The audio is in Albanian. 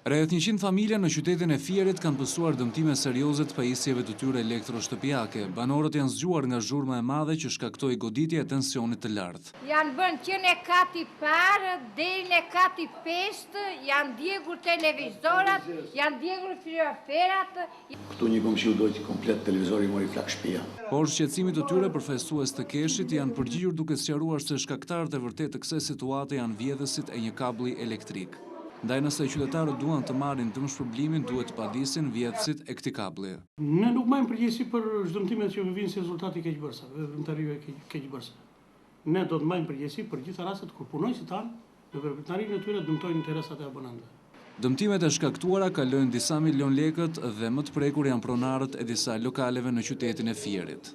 Rreth 100 familja në qytetin e Fierit kanë pësuar dëmtime serioze të pajisjeve të tyre elektroshtëpiake. Banorët janë zgjuar nga zhurma e madhe që shkaktoi goditje e tensionit të lartë. Janë bën që në kati parë, deri në kati 5, janë djegur televizorat, janë djegur frigoferat. Këtu një komshiu dojtë komplet televizori mori flak shtëpia. Por shqetësimit të tyre përfaqësues të keshit janë përgjigjur duke sqaruar se shkaktarët e vërtetë të kësaj situate janë vjedhësit e një kabli elektrik. Ndaj nëse qytetarët duan të marrin dëm shpërblimin, duhet të padisin vjedhësit e këtij kabli. Ne nuk marrim përgjegjësi për dëmtimet që vinë si rezultati i keqbërësave, veprimtarive keqbërëse. Ne do të marrim përgjegjësi për gjitha rastet kur punonjësit tanë në veprimtarinë e tyre dëmtojnë interesat e abonentëve. Dëmtimet e shkaktuara kalojnë disa milion lekët dhe më të prekur janë pronarët e disa lokaleve në qytetin e Fierit.